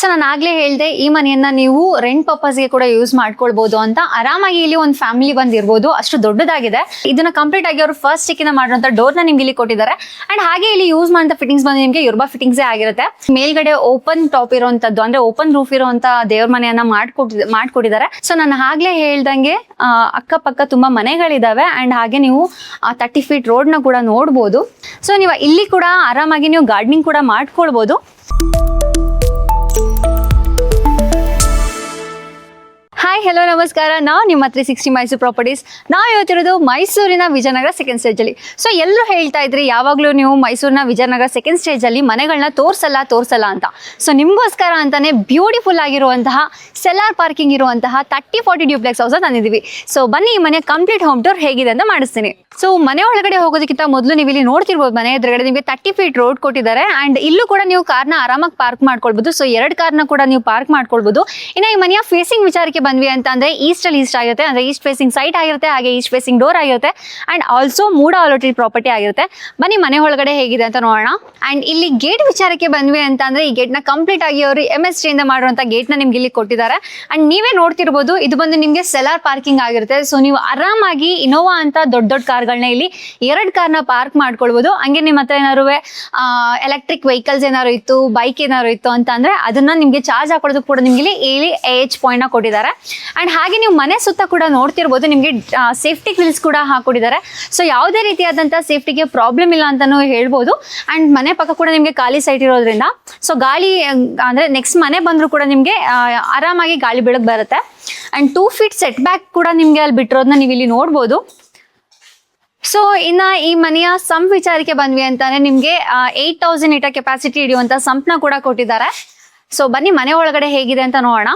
So ನಾನು ಆಗ್ಲೇ ಹೇಳಿದೆ ಈ ಮನೆಯನ್ನ ನೀವು ರೆಂಟ್ ಪರ್ಪಸ್ಗೆ ಕೂಡ ಯೂಸ್ ಮಾಡ್ಕೊಳ್ಬಹುದು ಅಂತ. ಆರಾಮಾಗಿ ಇಲ್ಲಿ ಒಂದು ಫ್ಯಾಮಿಲಿ ಬಂದಿರಬಹುದು, ಅಷ್ಟು ದೊಡ್ಡದಾಗಿದೆ. ಇದನ್ನ ಕಂಪ್ಲೀಟ್ ಆಗಿ ಅವರು ಫಸ್ಟ್ ಸ್ಟಿಕ್ಕಿನ ಮಾಡಿರುವಂತ ಡೋರ್ ನ ನಿಮ್ಗೆ ಇಲ್ಲಿ ಕೊಟ್ಟಿದ್ದಾರೆ. ಅಂಡ್ ಹಾಗೆ ಇಲ್ಲಿ ಯೂಸ್ ಮಾಡುವಂತ ಫಿಟ್ಟಿಂಗ್ಸ್ ಬಂದು ನಿಮ್ಗೆ ಯುರ್ಬಾ ಫಿಟ್ಟಿಂಗ್ಸ್ ಆಗಿರುತ್ತೆ. ಮೇಲ್ಗಡೆ ಓಪನ್ ಟಾಪ್ ಇರುವಂತದ್ದು ಅಂದ್ರೆ ಓಪನ್ ರೂಫ್ ಇರುವಂತ ದೇವ್ರ ಮನೆಯನ್ನ ಮಾಡ್ಕೊಟ್ಟಿದ್ದಾರೆ. ಸೊ ನಾನು ಆಗ್ಲೇ ಹೇಳ್ದಂಗೆ ಅಕ್ಕಪಕ್ಕ ತುಂಬಾ ಮನೆಗಳಿದಾವೆ. ಅಂಡ್ ಹಾಗೆ ನೀವು 30 ಫೀಟ್ ರೋಡ್ ನ ಕೂಡ ನೋಡ್ಬೋದು. ಸೊ ನೀವು ಇಲ್ಲಿ ಕೂಡ ಆರಾಮಾಗಿ ನೀವು ಗಾರ್ಡನಿಂಗ್ ಕೂಡ ಮಾಡ್ಕೊಳ್ಬಹುದು. ಹಾಯ್ ಹಲೋ ನಮಸ್ಕಾರ, ನಾವು ನಿಮ್ಮ 360 ಮೈಸೂರು ಪ್ರಾಪರ್ಟೀಸ್. ನಾವು ಇವತ್ತಿರೋದು ಮೈಸೂರಿನ ವಿಜಯನಗರ ಸೆಕೆಂಡ್ ಸ್ಟೇಜ್ ಅಲ್ಲಿ. ಸೊ ಎಲ್ಲರೂ ಹೇಳ್ತಾ ಇದ್ರಿ ಯಾವಾಗಲೂ ನೀವು ಮೈಸೂರಿನ ವಿಜಯನಗರ ಸೆಕೆಂಡ್ ಸ್ಟೇಜ್ ಅಲ್ಲಿ ಮನೆಗಳನ್ನ ತೋರ್ಸಲ್ಲ ಅಂತ. ಸೊ ನಿಮಗೋಸ್ಕರ ಅಂತಾನೆ ಬ್ಯೂಟಿಫುಲ್ ಆಗಿರುವಂತಹ ಸೆಲ್ಲಾರ್ ಪಾರ್ಕಿಂಗ್ ಇರುವಂತಹ 30-40 ಡ್ಯೂಪ್ಲೆಕ್ಸ್ ಹೌಸ್ ತಂದಿದ್ದೀವಿ. ಸೊ ಬನ್ನಿ ಈ ಮನೆ ಕಂಪ್ಲೀಟ್ ಹೋಮ್ ಟೂರ್ ಹೇಗಿದೆ ಅಂತ ಮಾಡಿಸ್ತೀನಿ. ಸೊ ಮನೆ ಒಳಗಡೆ ಹೋಗೋದಕ್ಕಿಂತ ಮೊದಲು ನೀವು ಇಲ್ಲಿ ನೋಡ್ತಿರ್ಬೋದು, ಮನೆ ಎದುರುಗಡೆ ನಿಮಗೆ 30 ಫೀಟ್ ರೋಡ್ ಕೊಟ್ಟಿದ್ದಾರೆ. ಅಂಡ್ ಇಲ್ಲೂ ಕೂಡ ನೀವು ಕಾರ್ನ ಆರಾಮಾಗಿ ಪಾರ್ಕ್ ಮಾಡ್ಕೊಳ್ಬಹುದು. ಸೊ 2 ಕಾರ್ನ ಕೂಡ ನೀವು ಪಾರ್ಕ್ ಮಾಡ್ಕೊಳ್ಬಹುದು. ಇನ್ನು ಈ ಮನೆಯ ಫೇಸಿಂಗ್ ವಿಚಾರಕ್ಕೆ ಬಂದ್ವಿ ಅಂತ ಅಂದ್ರೆ ಈಸ್ಟ್ ಆಗಿರುತ್ತೆ, ಅಂದ್ರೆ ಈಸ್ಟ್ ಫೇಸಿಂಗ್ ಸೈಟ್ ಆಗಿರುತ್ತೆ, ಹಾಗೆ ಈಸ್ಟ್ ಫೇಸಿಂಗ್ ಡೋರ್ ಆಗಿರುತ್ತೆ. ಅಂಡ್ ಆಲ್ಸೋ ಮೂಡ ಆಲೋಟೆಡ್ ಪ್ರಾಪರ್ಟಿ ಆಗಿರುತ್ತೆ. ಬನ್ನಿ ಮನೆ ಒಳಗಡೆ ಹೇಗಿದೆ ಅಂತ ನೋಡೋಣ. ಅಂಡ್ ಇಲ್ಲಿ ಗೇಟ್ ವಿಚಾರಕ್ಕೆ ಬಂದ್ವಿ ಅಂತ ಅಂದ್ರೆ ಈ ಗೇಟ್ ನ ಕಂಪ್ಲೀಟ್ ಆಗಿ ಅವರು MST ಇಂದ ಮಾಡಿರುವಂತ ಗೇಟ್ ನ ನಿಮ್ಗೆ ಇಲ್ಲಿ ಕೊಟ್ಟಿದ್ದಾರೆ. ಅಂಡ್ ನೀವೇ ನೋಡ್ತಿರ್ಬೋದು, ಇದು ಬಂದು ನಿಮ್ಗೆ ಸೆಲ್ಲಾರ್ ಪಾರ್ಕಿಂಗ್ ಆಗಿರುತ್ತೆ. ಸೊ ನೀವು ಆರಾಮಾಗಿ ಇನೋವಾ ಅಂತ ದೊಡ್ಡ ಕಾರ್ಗಳನ್ನ ಇಲ್ಲಿ 2 ಕಾರ್ನ ಪಾರ್ಕ್ ಮಾಡ್ಕೊಳ್ಬಹುದು. ಹಂಗೆ ನಿಮ್ಮ ಹತ್ರ ಏನಾದ್ರು ಎಲೆಕ್ಟ್ರಿಕ್ ವೆಹಿಕಲ್ಸ್ ಏನಾದ್ರು ಇತ್ತು, ಬೈಕ್ ಏನಾದ್ರು ಇತ್ತು ಅಂತ ಅಂದ್ರೆ ಅದನ್ನ ನಿಮ್ಗೆ ಚಾರ್ಜ್ ಹಾಕೊಳ್ಳೋದಕ್ಕೆ ಕೂಡ ನಿಮ್ಗೆ ಇಲ್ಲಿ AH ಪಾಯಿಂಟ್ ನ ಕೊಟ್ಟಿದ್ದಾರೆ. ಅಂಡ್ ಹಾಗೆ ನೀವು ಮನೆ ಸುತ್ತ ಕೂಡ ನೋಡ್ತಿರ್ಬೋದು, ನಿಮ್ಗೆ ಸೇಫ್ಟಿ ಗ್ರಿಲ್ಸ್ ಕೂಡ ಹಾಕೊಟ್ಟಿದ್ದಾರೆ. ಸೊ ಯಾವುದೇ ರೀತಿಯಾದಂತಹ ಸೇಫ್ಟಿಗೆ ಪ್ರಾಬ್ಲಮ್ ಇಲ್ಲ ಅಂತಾನು ಹೇಳ್ಬೋದು. ಅಂಡ್ ಮನೆ ಪಕ್ಕ ಕೂಡ ನಿಮ್ಗೆ ಖಾಲಿ ಸೈಟ್ ಇರೋದ್ರಿಂದ ಸೊ ಗಾಳಿ ಅಂದ್ರೆ ನೆಕ್ಸ್ಟ್ ಮನೆ ಬಂದ್ರು ಕೂಡ ನಿಮ್ಗೆ ಆರಾಮಾಗಿ ಗಾಳಿ ಬೆಳಕು ಬರುತ್ತೆ. ಅಂಡ್ 2 ಫೀಟ್ ಸೆಟ್ ಬ್ಯಾಕ್ ಕೂಡ ನಿಮ್ಗೆ ಅಲ್ಲಿ ಬಿಟ್ಟಿರೋದನ್ನ ನೀವು ಇಲ್ಲಿ ನೋಡ್ಬೋದು. ಸೊ ಇನ್ನ ಈ ಮನೆಯ ಸಂಪ್ ವಿಚಾರಕ್ಕೆ ಬಂದ್ವಿ ಅಂತಾನೆ ನಿಮ್ಗೆ 8000 ಲೀಟರ್ ಕೆಪಾಸಿಟಿ ಹಿಡಿಯುವಂತ ಸಂಪ್ನ ಕೂಡ ಕೊಟ್ಟಿದ್ದಾರೆ. ಸೊ ಬನ್ನಿ ಮನೆ ಒಳಗಡೆ ಹೇಗಿದೆ ಅಂತ ನೋಡೋಣ.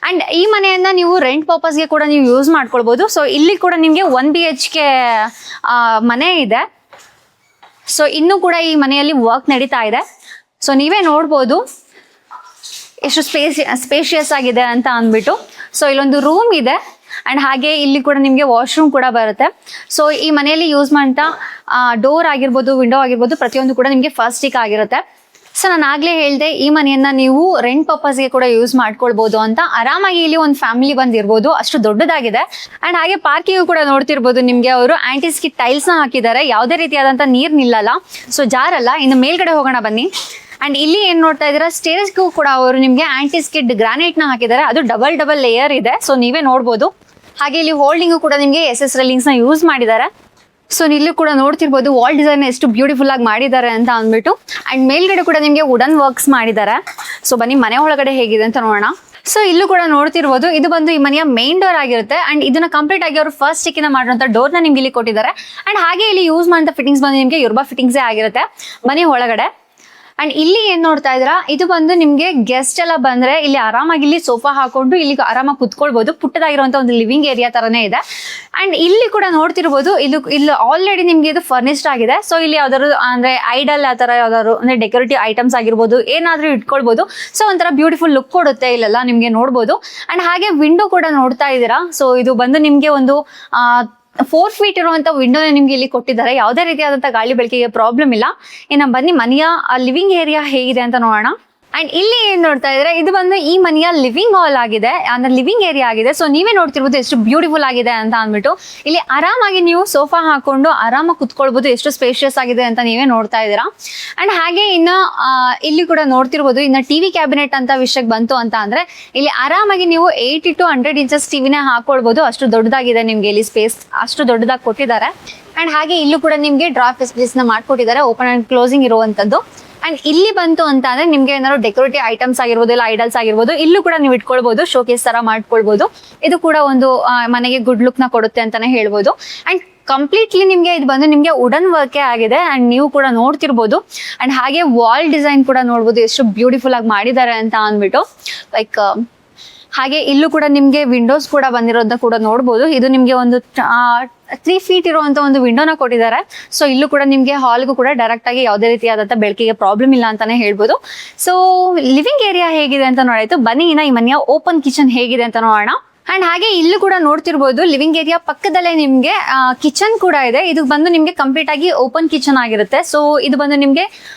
ಅಂಡ್ ಈ ಮನೆಯನ್ನ ನೀವು ರೆಂಟ್ ಪರ್ಪಸ್ಗೆ ಕೂಡ ನೀವು ಯೂಸ್ ಮಾಡ್ಕೊಳ್ಬಹುದು. ಸೊ ಇಲ್ಲಿ ಕೂಡ ನಿಮ್ಗೆ 1 BHK ಮನೆ ಇದೆ. ಸೊ ಇನ್ನೂ ಕೂಡ ಈ ಮನೆಯಲ್ಲಿ ವರ್ಕ್ ನಡೀತಾ ಇದೆ. ಸೊ ನೀವೇ ನೋಡ್ಬೋದು ಎಷ್ಟು ಸ್ಪೇಷಿಯಸ್ ಆಗಿದೆ ಅಂತ ಅಂದ್ಬಿಟ್ಟು. ಸೊ ಇಲ್ಲೊಂದು ರೂಮ್ ಇದೆ. ಅಂಡ್ ಹಾಗೆ ಇಲ್ಲಿ ಕೂಡ ನಿಮ್ಗೆ ವಾಶ್ರೂಮ್ ಕೂಡ ಬರುತ್ತೆ. ಸೊ ಈ ಮನೆಯಲ್ಲಿ ಯೂಸ್ ಮಾಡ್ತಾ ಡೋರ್ ಆಗಿರ್ಬೋದು, ವಿಂಡೋ ಆಗಿರ್ಬೋದು, ಪ್ರತಿಯೊಂದು ಕೂಡ ನಿಮ್ಗೆ ಫಸ್ಟ್ ಸ್ಟಿಕ್ ಆಗಿರುತ್ತೆ. ಸೊ ನಾನು ಆಗ್ಲೇ ಹೇಳಿದೆ ಈ ಮನೆಯನ್ನ ನೀವು ರೆಂಟ್ ಪರ್ಪಸ್ಗೆ ಕೂಡ ಯೂಸ್ ಮಾಡ್ಕೊಳ್ಬಹುದು ಅಂತ. ಆರಾಮಾಗಿ ಇಲ್ಲಿ ಒಂದು ಫ್ಯಾಮಿಲಿ ಬಂದಿರ್ಬೋದು, ಅಷ್ಟು ದೊಡ್ಡದಾಗಿದೆ. ಅಂಡ್ ಹಾಗೆ ಪಾರ್ಕಿಂಗ್ ಕೂಡ ನೋಡ್ತಿರ್ಬೋದು, ನಿಮ್ಗೆ ಅವರು ಆಂಟಿಸ್ಕಿಟ್ ಟೈಲ್ಸ್ ನ ಹಾಕಿದ್ದಾರೆ. ಯಾವುದೇ ರೀತಿಯಾದಂತ ನೀರ್ ನಿಲ್ಲಲ್ಲ, ಸೊ ಜಾರಲ್ಲ. ಇನ್ನು ಮೇಲ್ಗಡೆ ಹೋಗೋಣ ಬನ್ನಿ. ಅಂಡ್ ಇಲ್ಲಿ ಏನ್ ನೋಡ್ತಾ ಇದ್ದೀರಾ, ಸ್ಟೇರ್ಸ್ಗೂ ಕೂಡ ಅವರು ನಿಮ್ಗೆ ಆಂಟಿಸ್ಕಿಟ್ ಗ್ರಾನೈಟ್ ನ ಹಾಕಿದ್ದಾರೆ. ಅದು ಡಬಲ್ ಲೇಯರ್ ಇದೆ. ಸೊ ನೀವೇ ನೋಡ್ಬೋದು. ಹಾಗೆ ಇಲ್ಲಿ ಹೋಲ್ಡಿಂಗು ಕೂಡ ನಿಮ್ಗೆ SS ರೈಲಿಂಗ್ಸ್ ನ ಯೂಸ್ ಮಾಡಿದ್ದಾರೆ. ಸೊ ಇಲ್ಲಿ ಕೂಡ ನೋಡ್ತಿರ್ಬೋದು ವಾಲ್ ಡಿಸೈನ್ ಎಷ್ಟು ಬ್ಯೂಟಿಫುಲ್ ಆಗಿ ಮಾಡಿದ್ದಾರೆ ಅಂತ ಅಂದ್ಬಿಟ್ಟು. ಅಂಡ್ ಮೇಲ್ಗಡೆ ಕೂಡ ನಿಮ್ಗೆ ವುಡನ್ ವರ್ಕ್ಸ್ ಮಾಡಿದ್ದಾರೆ. ಸೊ ಬನ್ನಿ ಮನೆ ಒಳಗಡೆ ಹೇಗಿದೆ ಅಂತ ನೋಡೋಣ. ಸೊ ಇಲ್ಲೂ ಕೂಡ ನೋಡ್ತಿರ್ಬೋದು, ಇದು ಬಂದು ಈ ಮನೆಯ ಮೇನ್ ಡೋರ್ ಆಗಿರುತ್ತೆ. ಅಂಡ್ ಇದನ್ನ ಕಂಪ್ಲೀಟ್ ಆಗಿ ಅವರು ಫಸ್ಟ್ ಸ್ಟಿಕ್ಕಿನ ಮಾಡಿರುವಂತ ಡೋರ್ ನ ನಿಮ್ಗೆ ಇಲ್ಲಿ ಕೊಟ್ಟಿದ್ದಾರೆ. ಅಂಡ್ ಹಾಗೆ ಇಲ್ಲಿ ಯೂಸ್ ಮಾಡುವಂತ ಫಿಟ್ಟಿಂಗ್ಸ್ ಬಂದು ನಿಮ್ಗೆ ಯುರ್ಬಾ ಫಿಟ್ಟಿಂಗ್ಸ್ ಆಗಿರುತ್ತೆ ಮನೆ ಒಳಗಡೆ. ಅಂಡ್ ಇಲ್ಲಿ ಏನ್ ನೋಡ್ತಾ ಇದ್ರ, ಇದು ಬಂದು ನಿಮ್ಗೆ ಗೆಸ್ಟ್ ಎಲ್ಲ ಬಂದ್ರೆ ಇಲ್ಲಿ ಆರಾಮಾಗಿ ಇಲ್ಲಿ ಸೋಫಾ ಹಾಕೊಂಡು ಇಲ್ಲಿ ಆರಾಮಾಗಿ ಕುತ್ಕೊಳ್ಬಹುದು. ಪುಟ್ಟದಾಗಿರುವಂತ ಒಂದು ಲಿವಿಂಗ್ ಏರಿಯಾ ತರನೇ ಇದೆ. ಅಂಡ್ ಇಲ್ಲಿ ಕೂಡ ನೋಡ್ತಿರ್ಬೋದು, ಇಲ್ಲಿ ಆಲ್ರೆಡಿ ನಿಮ್ಗೆ ಇದು ಫರ್ನಿಶ್ಡ್ ಆಗಿದೆ. ಸೊ ಇಲ್ಲಿ ಯಾವ್ದಾದ್ರು ಅಂದ್ರೆ ಐಡಲ್ ಆ ತರ ಯಾವ್ದಾದ್ರು ಅಂದ್ರೆ ಡೆಕೋರೇಟಿವ್ ಐಟಮ್ಸ್ ಆಗಿರ್ಬೋದು, ಏನಾದ್ರೂ ಇಟ್ಕೊಳ್ಬಹುದು. ಸೊ ಒಂಥರ ಬ್ಯೂಟಿಫುಲ್ ಲುಕ್ ಕೊಡುತ್ತೆ ಇಲ್ಲೆಲ್ಲ ನಿಮ್ಗೆ ನೋಡ್ಬೋದು. ಅಂಡ್ ಹಾಗೆ ವಿಂಡೋ ಕೂಡ ನೋಡ್ತಾ ಇದ್ದೀರಾ. ಸೊ ಇದು ಬಂದು ನಿಮ್ಗೆ ಒಂದು 4 ಫೀಟ್ ಇರುವಂತ ವಿಂಡೋನ ನಿಮ್ಗೆ ಇಲ್ಲಿ ಕೊಟ್ಟಿದ್ದಾರೆ. ಯಾವುದೇ ರೀತಿಯಾದಂತ ಗಾಳಿ ಬೆಳಕಿಗೆ ಪ್ರಾಬ್ಲಮ್ ಇಲ್ಲ. ಇನ್ನು ಬನ್ನಿ ಮನೆಯ ಲಿವಿಂಗ್ ಏರಿಯಾ ಹೇಗಿದೆ ಅಂತ ನೋಡೋಣ. ಅಂಡ್ ಇಲ್ಲಿ ಏನ್ ನೋಡ್ತಾ ಇದ್ರೆ, ಇದು ಬಂದು ಈ ಮನೆಯ ಲಿವಿಂಗ್ ಹಾಲ್ ಆಗಿದೆ, ಅಂದ್ರೆ ಲಿವಿಂಗ್ ಏರಿಯಾ ಆಗಿದೆ. ಸೊ ನೀವೇ ನೋಡ್ತಿರ್ಬೋದು ಎಷ್ಟು ಬ್ಯೂಟಿಫುಲ್ ಆಗಿದೆ ಅಂತ ಅಂದ್ಬಿಟ್ಟು. ಇಲ್ಲಿ ಆರಾಮಾಗಿ ನೀವು ಸೋಫಾ ಹಾಕೊಂಡು ಆರಾಮಾಗಿ ಕುತ್ಕೊಳ್ಬಹುದು, ಎಷ್ಟು ಸ್ಪೇಷಿಯಸ್ ಆಗಿದೆ ಅಂತ ನೀವೇ ನೋಡ್ತಾ ಇದ್ದೀರಾ. ಅಂಡ್ ಹಾಗೆ ಇನ್ನು ಇಲ್ಲಿ ಕೂಡ ನೋಡ್ತಿರ್ಬೋದು, ಇನ್ನು TV ಕ್ಯಾಬಿನೆಟ್ ಅಂತ ವಿಷಯಕ್ಕೆ ಬಂತು ಅಂತ ಅಂದ್ರೆ ಇಲ್ಲಿ ಆರಾಮಾಗಿ ನೀವು 80 to 100 ಇಂಚಸ್ ಟಿವಿನ ಹಾಕೊಳ್ಬಹುದು. ಅಷ್ಟು ದೊಡ್ಡದಾಗಿದೆ ನಿಮ್ಗೆ ಇಲ್ಲಿ ಸ್ಪೇಸ್, ಅಷ್ಟು ದೊಡ್ಡದಾಗಿ ಕೊಟ್ಟಿದ್ದಾರೆ. ಅಂಡ್ ಹಾಗೆ ಇಲ್ಲೂ ಕೂಡ ನಿಮ್ಗೆ ಡ್ರಾ ಫೆಸಿಲಿಟೀಸ್ ನ ಮಾಡ್ಕೊಟ್ಟಿದ್ದಾರೆ, ಓಪನ್ ಅಂಡ್ ಕ್ಲೋಸಿಂಗ್ ಇರುವಂತದ್ದು. ಅಂಡ್ ಇಲ್ಲಿ ಬಂತು ಅಂತ ಅಂದ್ರೆ ನಿಮ್ಗೆ ಏನಾದ್ರು ಡೆಕೋರೇಟಿವ್ ಐಟಮ್ಸ್ ಆಗಿರ್ಬೋದು, ಇಲ್ಲ ಐಡಲ್ಸ್ ಆಗಿರ್ಬೋದು, ಇಲ್ಲೂ ಕೂಡ ನೀವು ಇಟ್ಕೊಳ್ಬಹುದು, ಶೋಕೇಸ್ ತರ ಮಾಡ್ಕೊಳ್ಬಹುದು. ಇದು ಕೂಡ ಒಂದು ಮನೆಗೆ ಗುಡ್ ಲುಕ್ ನ ಕೊಡುತ್ತೆ ಅಂತಾನೆ ಹೇಳ್ಬೋದು. ಅಂಡ್ ಕಂಪ್ಲೀಟ್ಲಿ ನಿಮ್ಗೆ ಇದು ಬಂದು ನಿಮ್ಗೆ ವುಡನ್ ವರ್ಕೇ ಆಗಿದೆ. ಅಂಡ್ ನೀವು ಕೂಡ ನೋಡ್ತಿರ್ಬೋದು. ಅಂಡ್ ಹಾಗೆ ವಾಲ್ ಡಿಸೈನ್ ಕೂಡ ನೋಡ್ಬೋದು, ಎಷ್ಟು ಬ್ಯೂಟಿಫುಲ್ ಆಗಿ ಮಾಡಿದ್ದಾರೆ ಅಂತ ಅಂದ್ಬಿಟ್ಟು. ಲೈಕ್ ಹಾಗೆ ಇಲ್ಲೂ ಕೂಡ ನಿಮ್ಗೆ ವಿಂಡೋಸ್ ಕೂಡ ಬಂದಿರೋದನ್ನ ಕೂಡ ನೋಡ್ಬೋದು. ಇದು ನಿಮ್ಗೆ ಒಂದು 3 ಫೀಟ್ ಇರುವಂತ ಒಂದು ವಿಂಡೋನ ಕೊಟ್ಟಿದ್ದಾರೆ. ಸೊ ಇಲ್ಲೂ ಕೂಡ ನಿಮ್ಗೆ ಹಾಲ್ಗೂ ಕೂಡ ಡೈರೆಕ್ಟ್ ಆಗಿ ಯಾವುದೇ ರೀತಿಯಾದಂತ ಬೆಳಕಿಗೆ ಪ್ರಾಬ್ಲಮ್ ಇಲ್ಲ ಅಂತಾನೆ ಹೇಳ್ಬೋದು. ಸೊ ಲಿವಿಂಗ್ ಏರಿಯಾ ಹೇಗಿದೆ ಅಂತ ನೋಡಾಯ್ತು. ಬನ್ನಿ ಇನ್ನ ಈ ಮನೆಯ ಓಪನ್ ಕಿಚನ್ ಹೇಗಿದೆ ಅಂತ ನೋಡೋಣ. ಅಂಡ್ ಹಾಗೆ ಇಲ್ಲೂ ಕೂಡ ನೋಡ್ತಿರ್ಬೋದು ಲಿವಿಂಗ್ ಏರಿಯಾ ಪಕ್ಕದಲ್ಲೇ ನಿಮ್ಗೆ ಕಿಚನ್ ಕೂಡ ಇದೆ. ಇದು ಬಂದು ನಿಮ್ಗೆ ಕಂಪ್ಲೀಟ್ ಆಗಿ ಓಪನ್ ಕಿಚನ್ ಆಗಿರುತ್ತೆ. ಸೊ ಇದು ಬಂದು ನಿಮ್ಗೆ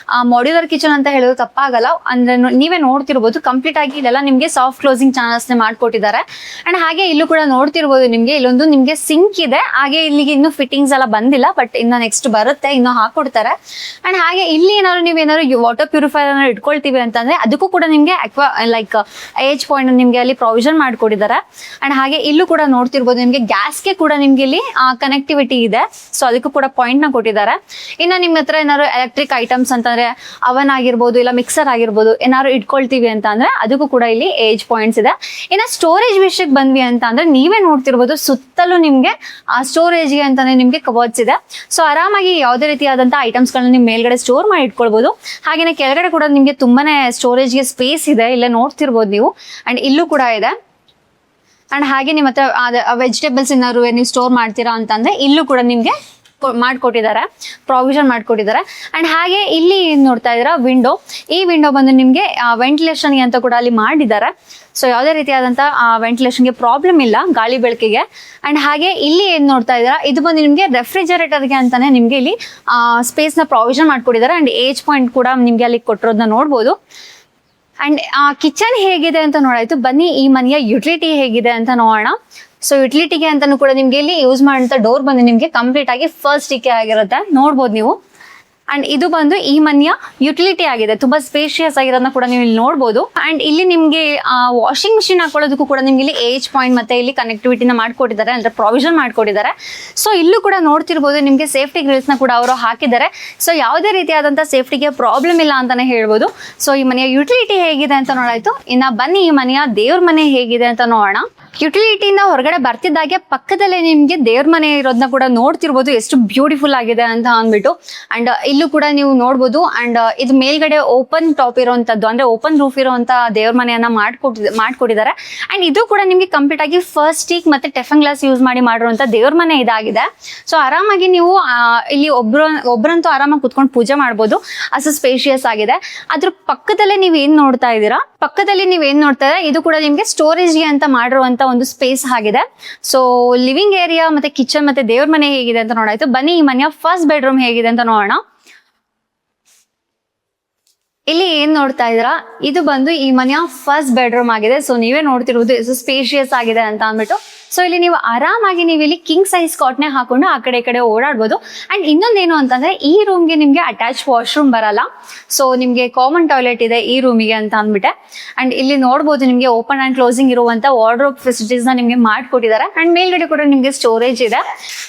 ಮಾಡ್ಯುಲರ್ ಕಿಚನ್ ಅಂತ ಹೇಳೋದು ತಪ್ಪಾಗಲ್ಲ. ಅಂದ್ರೆ ನೀವೇ ನೋಡ್ತಿರ್ಬೋದು ಕಂಪ್ಲೀಟ್ ಆಗಿ ಇಲ್ಲೆಲ್ಲ ನಿಮ್ಗೆ ಸಾಫ್ಟ್ ಕ್ಲೋಸಿಂಗ್ ಚಾನಲ್ಸ್ ಮಾಡ್ಕೊಟ್ಟಿದ್ದಾರೆ. ಅಂಡ್ ಹಾಗೆ ಇಲ್ಲೂ ಕೂಡ ನೋಡ್ತಿರ್ಬೋದು ನಿಮ್ಗೆ ಇಲ್ಲೊಂದು ನಿಮ್ಗೆ ಸಿಂಕ್ ಇದೆ. ಹಾಗೆ ಇಲ್ಲಿಗೆ ಇನ್ನೂ ಫಿಟ್ಟಿಂಗ್ಸ್ ಎಲ್ಲ ಬಂದಿಲ್ಲ, ಬಟ್ ಇನ್ನು ನೆಕ್ಸ್ಟ್ ಬರುತ್ತೆ, ಇನ್ನು ಹಾಕೊಡ್ತಾರೆ. ಅಂಡ್ ಹಾಗೆ ಇಲ್ಲಿ ನೀವೇನಾದ್ರು ವಾಟರ್ ಪ್ಯೂರಿಫೈರ್ ಅನ್ನ ಇಟ್ಕೊಳ್ತೀವಿ ಅಂತಂದ್ರೆ ಅದಕ್ಕೂ ಕೂಡ ನಿಮ್ಗೆ ಅಕ್ವಾ ಲೈಕ್ ಏಜ್ ಪಾಯಿಂಟ್ ನಿಮ್ಗೆ ಅಲ್ಲಿ ಪ್ರಾವಿಷನ್ ಮಾಡ್ಕೊಟ್ಟಿದ್ದಾರೆ. ಅಂಡ್ ಹಾಗೆ ಇಲ್ಲೂ ಕೂಡ ನೋಡ್ತಿರ್ಬೋದು ನಿಮ್ಗೆ ಗ್ಯಾಸ್ಗೆ ಕೂಡ ನಿಮ್ಗೆ ಇಲ್ಲಿ ಕನೆಕ್ಟಿವಿಟಿ ಇದೆ. ಸೊ ಅದಕ್ಕೂ ಕೂಡ ಪಾಯಿಂಟ್ ನ ಕೊಟ್ಟಿದ್ದಾರೆ. ಇನ್ನು ನಿಮ್ಮ ಹತ್ರ ಏನಾದ್ರು ಎಲೆಕ್ಟ್ರಿಕ್ ಐಟಮ್ಸ್ ಅಂತಂದ್ರೆ ಅವನ್ ಆಗಿರ್ಬೋದು, ಇಲ್ಲ ಮಿಕ್ಸರ್ ಆಗಿರ್ಬೋದು, ಏನಾದ್ರು ಇಟ್ಕೊಳ್ತೀವಿ ಅಂತ ಅಂದ್ರೆ ಅದಕ್ಕೂ ಕೂಡ ಇಲ್ಲಿ ಏಜ್ ಪಾಯಿಂಟ್ಸ್ ಇದೆ. ಇನ್ನು ಸ್ಟೋರೇಜ್ ವಿಷಯಕ್ಕೆ ಬಂದ್ವಿ ಅಂತ ಅಂದ್ರೆ ನೀವೇ ನೋಡ್ತಿರ್ಬೋದು ಸುತ್ತಲೂ ನಿಮ್ಗೆ ಸ್ಟೋರೇಜ್ಗೆ ಅಂತಾನೆ ನಿಮ್ಗೆ ಕಬೋರ್ಡ್ಸ್ ಇದೆ. ಸೊ ಆರಾಮಾಗಿ ಯಾವುದೇ ರೀತಿಯಾದಂತಹ ಐಟಮ್ಸ್ ಗಳನ್ನ ನಿಮ್ ಮೇಲ್ಗಡೆ ಸ್ಟೋರ್ ಮಾಡಿ ಇಟ್ಕೊಳ್ಬಹುದು. ಹಾಗೇನೆ ಕೆಳಗಡೆ ಕೂಡ ನಿಮ್ಗೆ ತುಂಬಾನೇ ಸ್ಟೋರೇಜ್ಗೆ ಸ್ಪೇಸ್ ಇದೆ, ಇಲ್ಲೇ ನೋಡ್ತಿರ್ಬೋದು ನೀವು. ಅಂಡ್ ಇಲ್ಲೂ ಕೂಡ ಇದೆ. ಅಂಡ್ ಹಾಗೆ ನಿಮ್ಮ ಹತ್ರ ವೆಜಿಟೇಬಲ್ಸ್ ಏನಾದ್ರು ನೀವು ಸ್ಟೋರ್ ಮಾಡ್ತೀರಾ ಅಂತಂದ್ರೆ ಇಲ್ಲೂ ಕೂಡ ನಿಮ್ಗೆ ಮಾಡ್ಕೊಟ್ಟಿದ್ದಾರೆ, ಪ್ರಾವಿಷನ್ ಮಾಡ್ಕೊಟ್ಟಿದ್ದಾರೆ. ಅಂಡ್ ಹಾಗೆ ಇಲ್ಲಿ ಏನ್ ನೋಡ್ತಾ ಇದ್ದೀರಾ ವಿಂಡೋ, ಈ ವಿಂಡೋ ಬಂದು ನಿಮ್ಗೆ ವೆಂಟಿಲೇಷನ್ಗೆ ಅಂತ ಕೂಡ ಅಲ್ಲಿ ಮಾಡಿದ್ದಾರೆ. ಸೊ ಯಾವುದೇ ರೀತಿಯಾದಂತಹ ವೆಂಟಿಲೇಷನ್ಗೆ ಪ್ರಾಬ್ಲಮ್ ಇಲ್ಲ, ಗಾಳಿ ಬೆಳಕಿಗೆ. ಅಂಡ್ ಹಾಗೆ ಇಲ್ಲಿ ಏನ್ ನೋಡ್ತಾ ಇದ್ದೀರಾ ಇದು ಬಂದು ನಿಮ್ಗೆ ರೆಫ್ರಿಜರೇಟರ್ಗೆ ಅಂತಾನೆ ನಿಮ್ಗೆ ಇಲ್ಲಿ ಸ್ಪೇಸ್ ನ ಪ್ರಾವಿಷನ್ ಮಾಡ್ಕೊಟ್ಟಿದ್ದಾರೆ. ಅಂಡ್ ಏಜ್ ಪಾಯಿಂಟ್ ಕೂಡ ನಿಮ್ಗೆ ಅಲ್ಲಿ ಕೊಟ್ಟಿರೋದನ್ನ ನೋಡ್ಬೋದು. ಅಂಡ್ ಕಿಚನ್ ಹೇಗಿದೆ ಅಂತ ನೋಡಾಯ್ತು, ಬನ್ನಿ ಈ ಮನೆಯ ಯುಟಿಲಿಟಿ ಹೇಗಿದೆ ಅಂತ ನೋಡೋಣ. ಸೊ ಯುಟಿಲಿಟಿಗೆ ಅಂತಾನು ಕೂಡ ನಿಮ್ಗೆ ಇಲ್ಲಿ ಯೂಸ್ ಮಾಡುವಂತ ಡೋರ್ ಬಂದು ನಿಮ್ಗೆ ಕಂಪ್ಲೀಟ್ ಆಗಿ ಫಸ್ಟ್ ಟಿಕೆ ಆಗಿರುತ್ತೆ, ನೋಡ್ಬೋದು ನೀವು. ಅಂಡ್ ಇದು ಬಂದು ಈ ಮನೆಯ ಯುಟಿಲಿಟಿ ಆಗಿದೆ, ತುಂಬಾ ಸ್ಪೇಷಿಯಸ್ ಆಗಿರೋದನ್ನ ಕೂಡ ನೀವು ಇಲ್ಲಿ ನೋಡ್ಬೋದು. ಅಂಡ್ ಇಲ್ಲಿ ನಿಮ್ಗೆ ವಾಷಿಂಗ್ ಮಿಷಿನ್ ಹಾಕೊಳ್ಳೋದಕ್ಕೂ ಕೂಡ ನಿಮ್ಗೆ ಇಲ್ಲಿ ಏಜ್ ಪಾಯಿಂಟ್ ಮತ್ತೆ ಇಲ್ಲಿ ಕನೆಕ್ಟಿವಿಟಿನ ಮಾಡ್ಕೊಟ್ಟಿದ್ದಾರೆ, ಅಂದ್ರೆ ಪ್ರಾವಿಷನ್ ಮಾಡ್ಕೊಟ್ಟಿದ್ದಾರೆ. ಸೊ ಇಲ್ಲೂ ಕೂಡ ನೋಡ್ತಿರ್ಬೋದು ನಿಮ್ಗೆ ಸೇಫ್ಟಿ ಗ್ರಿಲ್ಸ್ ನ ಕೂಡ ಅವರು ಹಾಕಿದ್ದಾರೆ. ಸೊ ಯಾವುದೇ ರೀತಿಯಾದಂತಹ ಸೇಫ್ಟಿಗೆ ಪ್ರಾಬ್ಲಮ್ ಇಲ್ಲ ಅಂತಾನೆ ಹೇಳ್ಬೋದು. ಸೊ ಈ ಮನೆಯ ಯುಟಿಲಿಟಿ ಹೇಗಿದೆ ಅಂತ ನೋಡಾಯ್ತು. ಇನ್ನ ಬನ್ನಿ ಈ ಮನೆಯ ದೇವ್ರ ಮನೆ ಹೇಗಿದೆ ಅಂತ ನೋಡೋಣ. ಯುಟಿಲಿಟಿಯಿಂದ ಹೊರಗಡೆ ಬರ್ತಿದ್ದಾಗೆ ಪಕ್ಕದಲ್ಲೇ ನಿಮ್ಗೆ ದೇವ್ರ ಮನೆ ಇರೋದನ್ನ ಕೂಡ ನೋಡ್ತಿರ್ಬೋದು, ಎಷ್ಟು ಬ್ಯೂಟಿಫುಲ್ ಆಗಿದೆ ಅಂತ ಅಂದ್ಬಿಟ್ಟು. ಅಂಡ್ ಇಲ್ಲೂ ಕೂಡ ನೀವು ನೋಡ್ಬೋದು. ಅಂಡ್ ಇದು ಮೇಲ್ಗಡೆ ಓಪನ್ ಟಾಪ್ ಇರುವಂತದ್ದು, ಅಂದ್ರೆ ಓಪನ್ ರೂಫ್ ಇರುವಂತ ದೇವ್ರ ಮನೆಯನ್ನ ಮಾಡ್ಕೊಟ್ಟಿದ್ದಾರೆ. ಅಂಡ್ ಇದು ಕೂಡ ನಿಮ್ಗೆ ಕಂಪ್ಲೀಟ್ ಆಗಿ ಫಸ್ಟ್ ಟೀಕ್ ಮತ್ತೆ ಟೆಫನ್ ಗ್ಲಾಸ್ ಯೂಸ್ ಮಾಡಿರುವಂತ ದೇವ್ರ ಮನೆ ಇದಾಗಿದೆ. ಸೊ ಆರಾಮಾಗಿ ನೀವು ಇಲ್ಲಿ ಒಬ್ರಂತೂ ಆರಾಮಾಗಿ ಕುತ್ಕೊಂಡು ಪೂಜೆ ಮಾಡ್ಬೋದು, ಅಷ್ಟು ಸ್ಪೇಷಿಯಸ್ ಆಗಿದೆ. ಅದ್ರ ಪಕ್ಕದಲ್ಲೇ ನೀವು ಏನ್ ನೋಡ್ತಾ ಇದ್ದೀರಾ, ಇದು ಕೂಡ ನಿಮ್ಗೆ ಸ್ಟೋರೇಜ್ಗೆ ಅಂತ ಮಾಡಿರುವಂತ ಒಂದು ಸ್ಪೇಸ್ ಆಗಿದೆ. ಸೊ ಲಿವಿಂಗ್ ಏರಿಯಾ ಮತ್ತೆ ಕಿಚನ್ ಮತ್ತೆ ದೇವ್ರ ಮನೆ ಹೇಗಿದೆ ಅಂತ ನೋಡಾಯ್ತು. ಬನ್ನಿ ಈ ಮನೆಯ ಫಸ್ಟ್ ಬೆಡ್ರೂಮ್ ಹೇಗಿದೆ ಅಂತ ನೋಡೋಣ. ಇಲ್ಲಿ ಏನ್ ನೋಡ್ತಾ ಇದ್ದೀರಾ ಇದು ಬಂದು ಈ ಮನೆಯ ಫಸ್ಟ್ ಬೆಡ್ರೂಮ್ ಆಗಿದೆ. ಸೊ ನೀವೇ ನೋಡ್ತಿರ್ಬೋದು ಎಷ್ಟು ಸ್ಪೇಷಿಯಸ್ ಆಗಿದೆ ಅಂತ ಅಂದ್ಬಿಟ್ಟು. ಸೊ ಇಲ್ಲಿ ನೀವು ಆರಾಮಾಗಿ ನೀವು ಇಲ್ಲಿ ಕಿಂಗ್ ಸೈಜ್ ಕಾಟ್ನೆ ಹಾಕೊಂಡು ಆ ಕಡೆ ಈ ಕಡೆ ಓಡಾಡ್ಬೋದು. ಅಂಡ್ ಇನ್ನೊಂದೇನು ಅಂತಂದ್ರೆ ಈ ರೂಮ್ಗೆ ನಿಮ್ಗೆ ಅಟ್ಯಾಚ್ ವಾಶ್ರೂಮ್ ಬರಲ್ಲ. ಸೊ ನಿಮ್ಗೆ ಕಾಮನ್ ಟಾಯ್ಲೆಟ್ ಇದೆ ಈ ರೂಮಿಗೆ ಅಂತ ಅಂದ್ಬಿಟ್ಟೆ. ಅಂಡ್ ಇಲ್ಲಿ ನೋಡ್ಬೋದು ನಿಮ್ಗೆ ಓಪನ್ ಅಂಡ್ ಕ್ಲೋಸಿಂಗ್ ಇರುವಂತ ವಾರ್ಡ್ರೋಬ್ ಫೆಸಿಲಿಟೀಸ್ ನ ನಿಮ್ಗೆ ಮಾಡ್ಕೊಟ್ಟಿದ್ದಾರೆ. ಅಂಡ್ ಮೇಲ್ಗಡೆ ಕೂಡ ನಿಮ್ಗೆ ಸ್ಟೋರೇಜ್ ಇದೆ.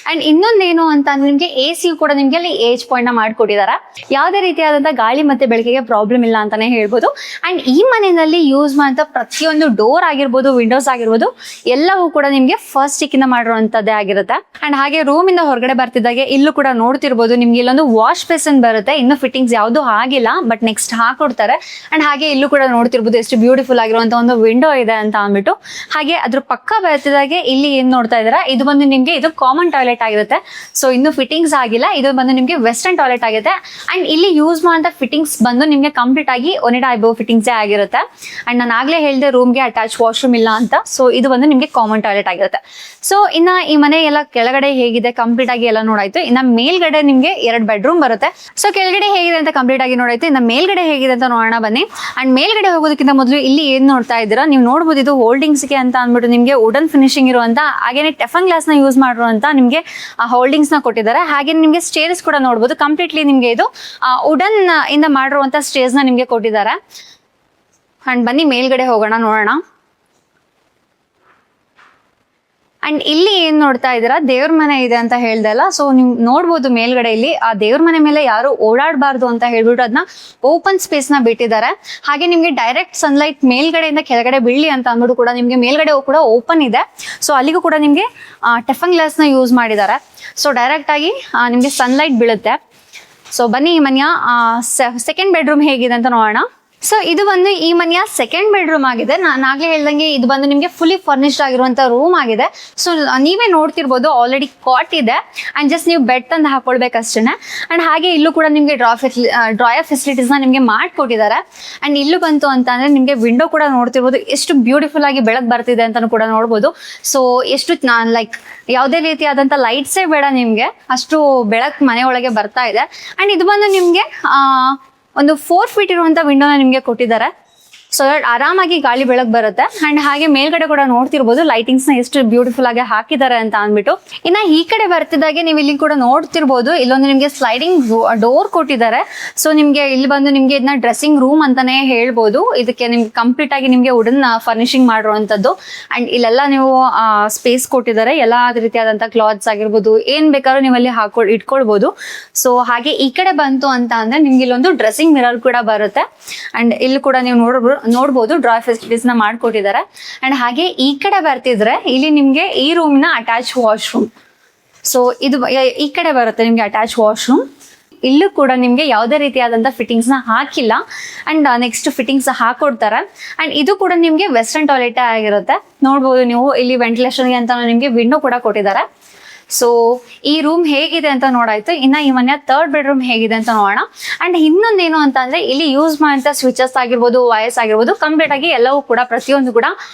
ಅಂಡ್ ಇನ್ನೊಂದೇನು ಅಂತ ಅಂದ್ರೆ ನಿಮ್ಗೆ AC ಕೂಡ ನಿಮ್ಗೆ ಅಲ್ಲಿ ಏಜ್ ಪಾಯಿಂಟ್ ನ ಮಾಡ್ಕೊಟ್ಟಿದ್ದಾರೆ. ಯಾವುದೇ ರೀತಿಯಾದಂತಹ ಗಾಳಿ ಮತ್ತೆ ಬೆಳಕಿಗೆ ಪ್ರಾಬ್ಲಮ್ ಇಲ್ಲ ಅಂತಾನೆ ಹೇಳ್ಬೋದು. ಅಂಡ್ ಈ ಮನೆಯಲ್ಲಿ ಯೂಸ್ ಮಾಡುವಂತ ಪ್ರತಿಯೊಂದು ಡೋರ್ ಆಗಿರ್ಬೋದು, ವಿಂಡೋಸ್ ಆಗಿರ್ಬೋದು, ಎಲ್ಲವೂ ಕೂಡ ನಿಮ್ಗೆ ಫಸ್ಟ್ ಸ್ಟಿಕ್ ಇಂದ ಮಾಡಿರುವಂತದ್ದೇ ಆಗಿರುತ್ತೆ. ಅಂಡ್ ಹಾಗೆ ರೂಮ್ ಇಂದ ಹೊರಗಡೆ ಬರ್ತಿದ್ದಾಗೆ ಇಲ್ಲೂ ಕೂಡ ನೋಡ್ತಿರ್ಬೋದು ನಿಮ್ಗೆ ಇಲ್ಲೊಂದು ವಾಶ್ ಬೇಸಿನ್ ಬರುತ್ತೆ. ಇನ್ನು ಫಿಟ್ಟಿಂಗ್ಸ್ ಯಾವ್ದು ಆಗಿಲ್ಲ, ಬಟ್ ನೆಕ್ಸ್ಟ್ ಹಾಕೊಡ್ತಾರೆ. ಅಂಡ್ ಹಾಗೆ ಇಲ್ಲೂ ಕೂಡ ನೋಡ್ತಿರ್ಬೋದು ಎಷ್ಟು ಬ್ಯೂಟಿಫುಲ್ ಆಗಿರುವಂತ ಒಂದು ವಿಂಡೋ ಇದೆ ಅಂತ ಅಂದ್ಬಿಟ್ಟು. ಹಾಗೆ ಅದ್ರ ಪಕ್ಕ ಬರ್ತಿದ್ದಾಗೆ ಇಲ್ಲಿ ಏನ್ ನೋಡ್ತಾ ಇದ್ದೀರಾ ಇದು ಬಂದು ನಿಮ್ಗೆ ಇದು ಕಾಮನ್ ಟಾಯ್ಲೆಟ್ ಆಗಿರುತ್ತೆ. ಸೊ ಇನ್ನು ಫಿಟ್ಟಿಂಗ್ಸ್ ಆಗಿಲ್ಲ, ಇದು ಬಂದು ನಿಮ್ಗೆ ವೆಸ್ಟರ್ನ್ ಟಾಯ್ಲೆಟ್ ಆಗುತ್ತೆ. ಅಂಡ್ ಇಲ್ಲಿ ಯೂಸ್ ಮಾಡುವಂತ ಫಿಟ್ಟಿಂಗ್ಸ್ ಬಂದು ನಿಮ್ಗೆ ಕಂಪ್ಲೀಟ್ ಆಗಿ ಒನಿಡಾ ಐಬೋ ಫಿಟ್ಟಿಂಗ್ಸ್ ಆಗಿರುತ್ತೆ. ಅಂಡ್ ನಾನು ಆಗ್ಲೇ ಹೇಳಿದೆ ರೂಮ್ಗೆ ಅಟ್ಯಾಚ್ ವಾಶ್ರೂಮ್ ಇಲ್ಲ ಅಂತ. ಸೊ ಇದು ಬಂದು ನಿಮ್ಗೆ ಕಾಮನ್ ಟಾಯ್ಲೆಟ್ ಆಗಿರುತ್ತೆ. ಸೊ ಇನ್ನ ಈ ಮನೆ ಎಲ್ಲ ಕೆಳಗಡೆ ಹೇಗಿದೆ ಕಂಪ್ಲೀಟ್ ಆಗಿ ಎಲ್ಲ ನೋಡಾಯ್ತು. ಇನ್ನ ಮೇಲ್ಗಡೆ ನಿಮ್ಗೆ 2 ಬೆಡ್ರೂಮ್ ಬರುತ್ತೆ. ಸೊ ಕೆಳಗಡೆ ಹೇಗಿದೆ ಅಂತ ಕಂಪ್ಲೀಟ್ ಆಗಿ ನೋಡಾಯ್ತು. ಇನ್ನ ಮೇಲ್ಗಡೆ ಹೇಗಿದೆ ಅಂತ ನೋಡೋಣ ಬನ್ನಿ. ಅಂಡ್ ಮೇಲ್ಗಡೆ ಹೋಗೋದಕ್ಕಿಂತ ಮೊದಲು ಇಲ್ಲಿ ಏನ್ ನೋಡ್ತಾ ಇದ್ದೀರಾ ನೀವು ನೋಡ್ಬೋದು ಇದು ಹೋಲ್ಡಿಂಗ್ಸ್ ಗೆ ಅಂತ ಅಂದ್ಬಿಟ್ಟು ನಿಮ್ಗೆ ವುಡನ್ ಫಿನಿಶಿಂಗ್ ಇರುವಂತ ಹಾಗೇನೆ ಟೆಫನ್ ಗ್ಲಾಸ್ ನ ಯೂಸ್ ಮಾಡಿರುವಂತ ನಿಮ್ಗೆ ಹೋಲ್ಡಿಂಗ್ಸ್ ನ ಕೊಟ್ಟಿದ್ದಾರೆ. ಹಾಗೆ ನಿಮ್ಗೆ ಸ್ಟೇರ್ಸ್ ಕೂಡ ನೋಡ್ಬೋದು ಕಂಪ್ಲೀಟ್ಲಿ ನಿಮ್ಗೆ ಇದು ವುಡನ್ ಇಂದ ಮಾಡಿರುವಂತ ಸ್ಟೇರ್ಸ್ ನ ನಿಮ್ಗೆ ಕೊಟ್ಟಿದ್ದಾರೆ. ಅಂಡ್ ಬನ್ನಿ ಮೇಲ್ಗಡೆ ಹೋಗೋಣ ನೋಡೋಣ. ಅಂಡ್ ಇಲ್ಲಿ ಏನ್ ನೋಡ್ತಾ ಇದ್ದೀರಾ ದೇವ್ರ ಮನೆ ಇದೆ ಅಂತ ಹೇಳ್ದಲ್ಲ. ಸೊ ನೀವು ನೋಡ್ಬೋದು ಮೇಲ್ಗಡೆ ಇಲ್ಲಿ ಆ ದೇವ್ರ ಮನೆ ಮೇಲೆ ಯಾರು ಓಡಾಡಬಾರ್ದು ಅಂತ ಹೇಳ್ಬಿಟ್ಟು ಅದನ್ನ ಓಪನ್ ಸ್ಪೇಸ್ ನ ಬಿಟ್ಟಿದ್ದಾರೆ. ಹಾಗೆ ನಿಮ್ಗೆ ಡೈರೆಕ್ಟ್ ಸನ್ಲೈಟ್ ಮೇಲ್ಗಡೆಯಿಂದ ಕೆಳಗಡೆ ಬೀಳಿ ಅಂತ ಅಂದ್ಬಿಟ್ಟು ಕೂಡ ನಿಮ್ಗೆ ಮೇಲ್ಗಡೆ ಕೂಡ ಓಪನ್ ಇದೆ. ಸೊ ಅಲ್ಲಿಗೂ ಕೂಡ ನಿಮ್ಗೆ ಟೆಫನ್ ಗ್ಲಾಸ್ ನ ಯೂಸ್ ಮಾಡಿದ್ದಾರೆ. ಸೊ ಡೈರೆಕ್ಟ್ ಆಗಿ ನಿಮ್ಗೆ ಸನ್ಲೈಟ್ ಬೀಳುತ್ತೆ. ಸೊ ಬನ್ನಿ ಈ ಮನೆಯ ಸೆಕೆಂಡ್ ಬೆಡ್ರೂಮ್ ಹೇಗಿದೆ ಅಂತ ನೋಡೋಣ. ಸೊ ಇದು ಬಂದು ಈ ಮನೆಯ ಸೆಕೆಂಡ್ ಬೆಡ್ರೂಮ್ ಆಗಿದೆ. ನಾನು ಆಗ್ಲೇ ಹೇಳ್ದಂಗೆ ಇದು ಬಂದು ನಿಮಗೆ ಫುಲ್ಲಿ ಫರ್ನಿಶ್ಡ್ ಆಗಿರುವಂಥ ರೂಮ್ ಆಗಿದೆ. ಸೊ ನೀವೇ ನೋಡ್ತಿರ್ಬೋದು ಆಲ್ರೆಡಿ ಕಾಟ್ ಇದೆ ಆ್ಯಂಡ್ ಜಸ್ಟ್ ನೀವು ಬೆಡ್ ತಂದು ಹಾಕೊಳ್ಬೇಕಷ್ಟೇ. ಆ್ಯಂಡ್ ಹಾಗೆ ಇಲ್ಲೂ ಕೂಡ ನಿಮಗೆ ಡ್ರಾಯರ್ ಫೆಸಿಲಿಟೀಸ್ನ ನಿಮಗೆ ಮಾಡಿಕೊಟ್ಟಿದ್ದಾರೆ. ಆ್ಯಂಡ್ ಇಲ್ಲೂ ಬಂತು ಅಂತ ಅಂದರೆ ನಿಮಗೆ ವಿಂಡೋ ಕೂಡ ನೋಡ್ತಿರ್ಬೋದು, ಎಷ್ಟು ಬ್ಯೂಟಿಫುಲ್ ಆಗಿ ಬೆಳಕು ಬರ್ತಿದೆ ಅಂತಲೂ ಕೂಡ ನೋಡ್ಬೋದು. ಸೊ ಎಷ್ಟು ಲೈಕ್ ಯಾವುದೇ ರೀತಿಯಾದಂಥ ಲೈಟ್ಸೇ ಬೇಡ ನಿಮಗೆ, ಅಷ್ಟು ಬೆಳಕು ಮನೆ ಒಳಗೆ ಬರ್ತಾ ಇದೆ. ಆ್ಯಂಡ್ ಇದು ಬಂದು ನಿಮಗೆ ಒಂದು 4 ಫೀಟ್ ಇರುವಂಥ ವಿಂಡೋನ ನಿಮಗೆ ಕೊಟ್ಟಿದ್ದಾರೆ. ಸೊ ಆರಾಮಾಗಿ ಗಾಳಿ ಬೆಳಕು ಬರುತ್ತೆ. ಆ್ಯಂಡ್ ಹಾಗೆ ಮೇಲ್ಗಡೆ ಕೂಡ ನೋಡ್ತಿರ್ಬೋದು ಲೈಟಿಂಗ್ಸ್ನ ಎಷ್ಟು ಬ್ಯೂಟಿಫುಲ್ ಆಗಿ ಹಾಕಿದ್ದಾರೆ ಅಂತ ಅಂದ್ಬಿಟ್ಟು. ಇನ್ನು ಈ ಕಡೆ ಬರ್ತಿದ್ದಾಗೆ ನೀವು ಇಲ್ಲಿ ಕೂಡ ನೋಡ್ತಿರ್ಬೋದು, ಇಲ್ಲೊಂದು ನಿಮಗೆ ಸ್ಲೈಡಿಂಗ್ ಡೋರ್ ಕೊಟ್ಟಿದ್ದಾರೆ. ಸೊ ನಿಮಗೆ ಇಲ್ಲಿ ಬಂದು ನಿಮಗೆ ಇದನ್ನ ಡ್ರೆಸ್ಸಿಂಗ್ ರೂಮ್ ಅಂತಾನೆ ಹೇಳ್ಬೋದು. ಇದಕ್ಕೆ ನಿಮ್ಗೆ ಕಂಪ್ಲೀಟ್ ಆಗಿ ನಿಮಗೆ ವುಡನ್ ಫರ್ನಿಶಿಂಗ್ ಮಾಡಿರುವಂಥದ್ದು. ಆ್ಯಂಡ್ ಇಲ್ಲೆಲ್ಲ ನೀವು ಸ್ಪೇಸ್ ಕೊಟ್ಟಿದ್ದಾರೆ, ಎಲ್ಲ ರೀತಿಯಾದಂಥ ಕ್ಲಾತ್ಸ್ ಆಗಿರ್ಬೋದು ಏನು ಬೇಕಾದ್ರೂ ನೀವು ಅಲ್ಲಿ ಇಟ್ಕೊಳ್ಬೋದು. ಸೊ ಹಾಗೆ ಈ ಕಡೆ ಬಂತು ಅಂತ ಅಂದರೆ ನಿಮ್ಗೆ ಇಲ್ಲೊಂದು ಡ್ರೆಸ್ಸಿಂಗ್ ಮಿರರ್ ಕೂಡ ಬರುತ್ತೆ. ಆ್ಯಂಡ್ ಇಲ್ಲಿ ಕೂಡ ನೀವು ನೋಡ್ಬೋದು ಡ್ರಾಯರ್ ಫೆಸಿಲಿಟೀಸ್ನ ಮಾಡಿಕೊಟ್ಟಿದ್ದಾರೆ. ಆ್ಯಂಡ್ ಹಾಗೆ ಈ ಕಡೆ ಬರ್ತಿದ್ರೆ ಇಲ್ಲಿ ನಿಮಗೆ ಈ ರೂಮಿನ ಅಟ್ಯಾಚ್ ವಾಶ್ರೂಮ್. ಸೊ ಇದು ಈ ಕಡೆ ಬರುತ್ತೆ ನಿಮಗೆ ಅಟ್ಯಾಚ್ ವಾಶ್ರೂಮ್. ಇಲ್ಲೂ ಕೂಡ ನಿಮಗೆ ಯಾವುದೇ ರೀತಿಯಾದಂಥ ಫಿಟ್ಟಿಂಗ್ಸ್ನ ಹಾಕಿಲ್ಲ. ಆ್ಯಂಡ್ ನೆಕ್ಸ್ಟ್ ಫಿಟ್ಟಿಂಗ್ಸ್ ಹಾಕೊಡ್ತಾರೆ. ಆ್ಯಂಡ್ ಇದು ಕೂಡ ನಿಮಗೆ ವೆಸ್ಟರ್ನ್ ಟಾಯ್ಲೆಟೇ ಆಗಿರುತ್ತೆ. ನೋಡ್ಬೋದು ನೀವು ಇಲ್ಲಿ ವೆಂಟಿಲೇಷನ್ಗೆ ಅಂತ ನಿಮಗೆ ವಿಂಡೋ ಕೂಡ ಕೊಟ್ಟಿದ್ದಾರೆ. ಸೊ ಈ ರೂಮ್ ಹೇಗಿದೆ ಅಂತ ನೋಡಾಯ್ತು. ಇನ್ನು ಈ ಮನೆಯ 3rd ಬೆಡ್ರೂಮ್ ಹೇಗಿದೆ ಅಂತ ನೋಡೋಣ. ಆ್ಯಂಡ್ ಇನ್ನೊಂದೇನು ಅಂತ ಅಂದರೆ ಇಲ್ಲಿ ಯೂಸ್ ಮಾಡೋಂಥ ಸ್ವಿಚಸ್ ಆಗಿರ್ಬೋದು, ವಯರ್ಸ್ ಆಗಿರ್ಬೋದು, ಕಂಪ್ಲೀಟ್ ಆಗಿ ಎಲ್ಲವೂ ಕೂಡ ಪ್ರತಿಯೊಂದು ಕೂಡ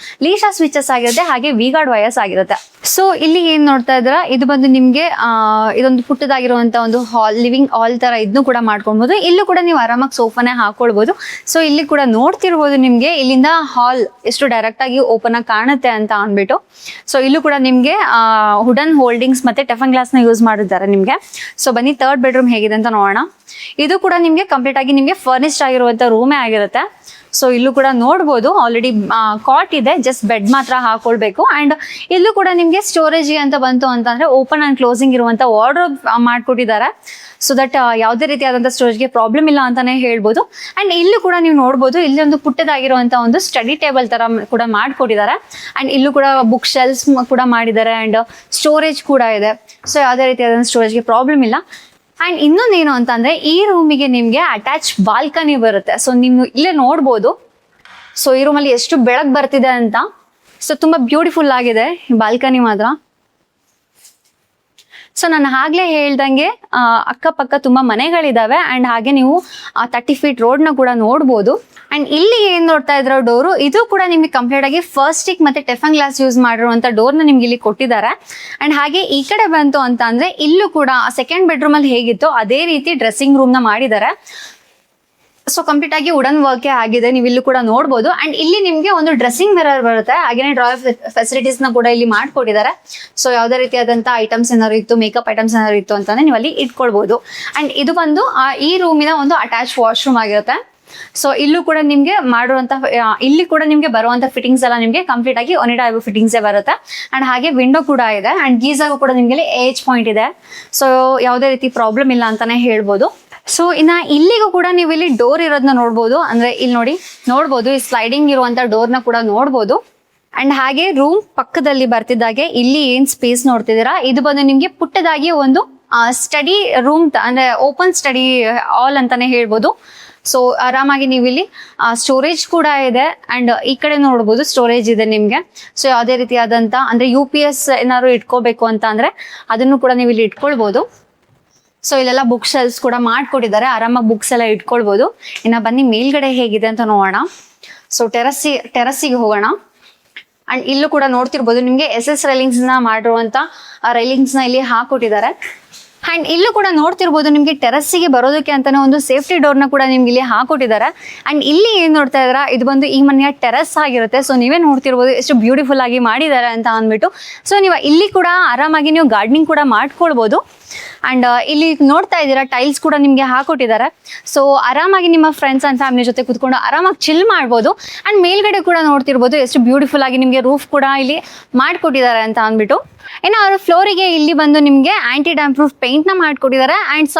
ಲೀಶಾ ಸ್ವಿಚಸ್ ಆಗಿರುತ್ತೆ, ಹಾಗೆ ವಿಗಾರ್ಡ್ ವಯರ್ಸ್ ಆಗಿರುತ್ತೆ. ಸೊ ಇಲ್ಲಿ ಏನು ನೋಡ್ತಾ ಇದ್ದೀರಾ, ಇದು ಬಂದು ನಿಮಗೆ ಇದೊಂದು ಪುಟ್ಟದಾಗಿರುವಂಥ ಒಂದು ಹಾಲ್, ಲಿವಿಂಗ್ ಹಾಲ್ ಥರ ಇದನ್ನು ಕೂಡ ಮಾಡ್ಕೊಳ್ಬೋದು. ಇಲ್ಲೂ ಕೂಡ ನೀವು ಆರಾಮಾಗಿ ಸೋಫಾನೇ ಹಾಕೊಳ್ಬೋದು. ಸೊ ಇಲ್ಲಿ ಕೂಡ ನೋಡ್ತಿರ್ಬೋದು ನಿಮಗೆ ಇಲ್ಲಿಂದ ಹಾಲ್ ಎಷ್ಟು ಡೈರೆಕ್ಟಾಗಿ ಓಪನ್ ಆಗಿ ಕಾಣುತ್ತೆ ಅಂತ ಅಂದ್ಬಿಟ್ಟು. ಸೊ ಇಲ್ಲೂ ಕೂಡ ನಿಮಗೆ ವುಡನ್ ಹೋಲ್ಡಿಂಗ್ಸ್ ಮತ್ತೆ ಟೆಫನ್ ಗ್ಲಾಸ್ನ ಯೂಸ್ ಮಾಡಿದ್ದಾರೆ ನಿಮಗೆ. ಸೊ ಬನ್ನಿ 3rd ಬೆಡ್ರೂಮ್ ಹೇಗಿದೆ ಅಂತ ನೋಡೋಣ. ಇದು ಕೂಡ ನಿಮಗೆ ಕಂಪ್ಲೀಟ್ ಆಗಿ ನಿಮಗೆ ಫರ್ನಿಶ್ಡ್ ಆಗಿರುವಂಥ ರೂಮೇ ಆಗಿರುತ್ತೆ. ಸೊ ಇಲ್ಲೂ ಕೂಡ ನೋಡ್ಬೋದು ಆಲ್ರೆಡಿ ಕಾಟ್ ಇದೆ, ಜಸ್ಟ್ ಬೆಡ್ ಮಾತ್ರ ಹಾಕೊಳ್ಬೇಕು. ಆ್ಯಂಡ್ ಇಲ್ಲೂ ಕೂಡ ನಿಮಗೆ ಸ್ಟೋರೇಜ್ ಅಂತ ಬಂತು ಅಂತಂದರೆ ಓಪನ್ ಆ್ಯಂಡ್ ಕ್ಲೋಸಿಂಗ್ ಇರುವಂಥ ವಾರ್ಡ್ರೋಬ್ ಮಾಡಿಕೊಟ್ಟಿದ್ದಾರೆ. ಸೊ ದಟ್ ಯಾವುದೇ ರೀತಿಯಾದಂಥ ಸ್ಟೋರೇಜ್ಗೆ ಪ್ರಾಬ್ಲಮ್ ಇಲ್ಲ ಅಂತಲೇ ಹೇಳ್ಬೋದು. ಆ್ಯಂಡ್ ಇಲ್ಲೂ ಕೂಡ ನೀವು ನೋಡ್ಬೋದು ಇಲ್ಲಿ ಒಂದು ಪುಟ್ಟದಾಗಿರುವಂಥ ಒಂದು ಸ್ಟಡಿ ಟೇಬಲ್ ಥರ ಕೂಡ ಮಾಡಿಕೊಟ್ಟಿದ್ದಾರೆ. ಆ್ಯಂಡ್ ಇಲ್ಲೂ ಕೂಡ ಬುಕ್ ಶೆಲ್ಫ್ಸ್ ಕೂಡ ಮಾಡಿದ್ದಾರೆ. ಆ್ಯಂಡ್ ಸ್ಟೋರೇಜ್ ಕೂಡ ಇದೆ. ಸೊ ಯಾವುದೇ ರೀತಿಯಾದಂಥ ಸ್ಟೋರೇಜ್ಗೆ ಪ್ರಾಬ್ಲಮ್ ಇಲ್ಲ. ಆ್ಯಂಡ್ ಇನ್ನೊಂದೇನು ಅಂತಂದರೆ ಈ ರೂಮಿಗೆ ನಿಮಗೆ ಅಟ್ಯಾಚ್ ಬಾಲ್ಕನಿ ಬರುತ್ತೆ. ಸೊ ನೀವು ಇಲ್ಲೇ ನೋಡ್ಬೋದು. ಸೊ ಈ ರೂಮಲ್ಲಿ ಎಷ್ಟು ಬೆಳಕು ಬರ್ತಿದೆ ಅಂತ. ಸೊ ತುಂಬ ಬ್ಯೂಟಿಫುಲ್ ಆಗಿದೆ ಈ ಬಾಲ್ಕನಿ ಮಾತ್ರ. ಸೊ ನಾನು ಆಗಲೇ ಹೇಳ್ದಂಗೆ ಅಕ್ಕಪಕ್ಕ ತುಂಬ ಮನೆಗಳಿದ್ದಾವೆ. ಆ್ಯಂಡ್ ಹಾಗೆ ನೀವು 30 ಫೀಟ್ ರೋಡ್ನ ಕೂಡ ನೋಡ್ಬೋದು. ಆ್ಯಂಡ್ ಇಲ್ಲಿ ಏನು ನೋಡ್ತಾ ಇದ್ರೋ ಡೋರು, ಇದು ಕೂಡ ನಿಮಗೆ ಕಂಪ್ಲೀಟ್ ಆಗಿ ಫಸ್ಟಿಕ್ ಮತ್ತು ಟೆಫನ್ ಗ್ಲಾಸ್ ಯೂಸ್ ಮಾಡಿರುವಂಥ ಡೋರ್ನ ನಿಮ್ಗೆ ಇಲ್ಲಿ ಕೊಟ್ಟಿದ್ದಾರೆ. ಆ್ಯಂಡ್ ಹಾಗೆ ಈ ಕಡೆ ಬಂತು ಅಂತ ಅಂದರೆ ಇಲ್ಲೂ ಕೂಡ ಸೆಕೆಂಡ್ ಬೆಡ್ರೂಮಲ್ಲಿ ಹೇಗಿತ್ತು ಅದೇ ರೀತಿ ಡ್ರೆಸ್ಸಿಂಗ್ ರೂಮ್ನ ಮಾಡಿದ್ದಾರೆ. ಸೊ ಕಂಪ್ಲೀಟ್ ಆಗಿ ವುಡನ್ ವರ್ಕೇ ಆಗಿದೆ, ನೀವು ಇಲ್ಲೂ ಕೂಡ ನೋಡ್ಬೋದು. ಆ್ಯಂಡ್ ಇಲ್ಲಿ ನಿಮಗೆ ಒಂದು ಡ್ರೆಸ್ಸಿಂಗ್ ಮಿರರ್ ಬರುತ್ತೆ, ಹಾಗೇನೆ ಡ್ರಾಯರ್ ಫೆಸಿಲಿಟೀಸ್ನ ಕೂಡ ಇಲ್ಲಿ ಮಾಡಿಕೊಟ್ಟಿದ್ದಾರೆ. ಸೊ ಯಾವುದೇ ರೀತಿಯಾದಂಥ ಐಟಮ್ಸ್ ಏನಾದ್ರು ಇತ್ತು, ಮೇಕಪ್ ಐಟಮ್ಸ್ ಏನಾದ್ರು ಇತ್ತು ಅಂತಲೇ ನೀವು ಅಲ್ಲಿ ಇಟ್ಕೊಳ್ಬೋದು. ಆ್ಯಂಡ್ ಇದು ಬಂದು ಈ ರೂಮಿನ ಒಂದು ಅಟ್ಯಾಚ್ ವಾಶ್ರೂಮ್ ಆಗಿರುತ್ತೆ. ಸೊ ಇಲ್ಲೂ ಕೂಡ ನಿಮಗೆ ಮಾಡುವಂಥ ಇಲ್ಲಿ ಕೂಡ ನಿಮಗೆ ಬರುವಂಥ ಫಿಟ್ಟಿಂಗ್ಸ್ ಎಲ್ಲ ನಿಮಗೆ ಕಂಪ್ಲೀಟ್ ಆಗಿ ಒನಿಡಾ ಫಿಟ್ಟಿಂಗ್ಸೇ ಬರುತ್ತೆ. ಆ್ಯಂಡ್ ಹಾಗೆ ವಿಂಡೋ ಕೂಡ ಇದೆ. ಆ್ಯಂಡ್ ಗೀಝಾಗೂ ಕೂಡ ನಿಮಗೆ ಏಜ್ ಪಾಯಿಂಟ್ ಇದೆ. ಸೊ ಯಾವುದೇ ರೀತಿ ಪ್ರಾಬ್ಲಮ್ ಇಲ್ಲ ಅಂತಲೇ ಹೇಳ್ಬೋದು. ಸೊ ಇನ್ನು ಇಲ್ಲಿಗೂ ಕೂಡ ನೀವು ಇಲ್ಲಿ ಡೋರ್ ಇರೋದನ್ನ ನೋಡ್ಬೋದು. ಅಂದರೆ ಇಲ್ಲಿ ನೋಡ್ಬೋದು ಈ ಸ್ಲೈಡಿಂಗ್ ಇರುವಂಥ ಡೋರ್ನ ಕೂಡ ನೋಡ್ಬೋದು. ಆ್ಯಂಡ್ ಹಾಗೆ ರೂಮ್ ಪಕ್ಕದಲ್ಲಿ ಬರ್ತಿದ್ದಾಗೆ ಇಲ್ಲಿ ಏನು ಸ್ಪೇಸ್ ನೋಡ್ತಿದ್ದೀರಾ, ಇದು ಬಂದು ನಿಮಗೆ ಪುಟ್ಟದಾಗಿ ಒಂದು ಸ್ಟಡಿ ರೂಮ್ ಅಂದರೆ ಓಪನ್ ಸ್ಟಡಿ ಹಾಲ್ ಅಂತಲೇ ಹೇಳ್ಬೋದು. ಸೊ ಆರಾಮಾಗಿ ನೀವು ಇಲ್ಲಿ ಸ್ಟೋರೇಜ್ ಕೂಡ ಇದೆ. ಆ್ಯಂಡ್ ಈ ಕಡೆ ನೋಡ್ಬೋದು ಸ್ಟೋರೇಜ್ ಇದೆ ನಿಮಗೆ. ಸೊ ಯಾವುದೇ ರೀತಿಯಾದಂಥ ಅಂದರೆ UPS ಏನಾದ್ರು ಇಟ್ಕೋಬೇಕು ಅಂತ ಅಂದರೆ ಅದನ್ನು ಕೂಡ ನೀವು ಇಲ್ಲಿ ಇಟ್ಕೊಳ್ಬೋದು. ಸೊ ಇಲ್ಲೆಲ್ಲ ಬುಕ್ ಶೆಲ್ಫ್ಸ್ ಕೂಡ ಮಾಡಿಕೊಟ್ಟಿದ್ದಾರೆ, ಆರಾಮಾಗಿ ಬುಕ್ಸ್ ಎಲ್ಲ ಇಟ್ಕೊಳ್ಬೋದು. ಇನ್ನು ಬನ್ನಿ ಮೇಲ್ಗಡೆ ಹೇಗಿದೆ ಅಂತ ನೋಡೋಣ. ಸೊ ಟೆರಸ್ಸಿಗೆ ಹೋಗೋಣ. ಆ್ಯಂಡ್ ಇಲ್ಲೂ ಕೂಡ ನೋಡ್ತಿರ್ಬೋದು ನಿಮಗೆ SS ರೈಲಿಂಗ್ಸ್ನ ಮಾಡಿರುವಂಥ ರೈಲಿಂಗ್ಸ್ನ ಇಲ್ಲಿ ಹಾಕೊಟ್ಟಿದ್ದಾರೆ. ಆ್ಯಂಡ್ ಇಲ್ಲೂ ಕೂಡ ನೋಡ್ತಿರ್ಬೋದು ನಿಮಗೆ ಟೆರಸ್ಸಿಗೆ ಬರೋದಕ್ಕೆ ಅಂತಾನೆ ಒಂದು ಸೇಫ್ಟಿ ಡೋರ್ನ ಕೂಡ ನಿಮ್ಗೆ ಇಲ್ಲಿ ಹಾಕೊಟ್ಟಿದ್ದಾರೆ. ಆ್ಯಂಡ್ ಇಲ್ಲಿ ಏನು ನೋಡ್ತಾ ಇದ್ದೀರಾ, ಇದು ಬಂದು ಈ ಮನೆಯ ಟೆರಸ್ ಆಗಿರುತ್ತೆ. ಸೊ ನೀವೇ ನೋಡ್ತಿರ್ಬೋದು ಎಷ್ಟು ಬ್ಯೂಟಿಫುಲ್ ಆಗಿ ಮಾಡಿದ್ದಾರೆ ಅಂತ ಅಂದ್ಬಿಟ್ಟು. ಸೊ ನೀವು ಇಲ್ಲಿ ಕೂಡ ಆರಾಮಾಗಿ ನೀವು ಗಾರ್ಡನಿಂಗ್ ಕೂಡ ಮಾಡ್ಕೊಳ್ಬೋದು. ಆ್ಯಂಡ್ ಇಲ್ಲಿ ನೋಡ್ತಾ ಇದ್ದೀರಾ ಟೈಲ್ಸ್ ಕೂಡ ನಿಮಗೆ ಹಾಕೊಟ್ಟಿದ್ದಾರೆ. ಸೊ ಆರಾಮಾಗಿ ನಿಮ್ಮ ಫ್ರೆಂಡ್ಸ್ ಆ್ಯಂಡ್ ಫ್ಯಾಮಿಲಿ ಜೊತೆ ಕೂತ್ಕೊಂಡು ಆರಾಮಾಗಿ ಚಿಲ್ ಮಾಡ್ಬೋದು. ಆ್ಯಂಡ್ ಮೇಲ್ಗಡೆ ಕೂಡ ನೋಡ್ತಿರ್ಬೋದು ಎಷ್ಟು ಬ್ಯೂಟಿಫುಲ್ ಆಗಿ ನಿಮಗೆ ರೂಫ್ ಕೂಡ ಇಲ್ಲಿ ಮಾಡಿಕೊಟ್ಟಿದ್ದಾರೆ ಅಂತ ಅಂದ್ಬಿಟ್ಟು. ಇನ್ನು ಅವರು ಫ್ಲೋರಿಗೆ ಇಲ್ಲಿ ಬಂದು ನಿಮಗೆ ಆಂಟಿ ಡ್ಯಾಮ್ ಪ್ರೂಫ್ ಪೇಂಟ್ ನ ಮಾಡ್ಕೊಟ್ಟಿದ್ದಾರೆ ಅಂಡ್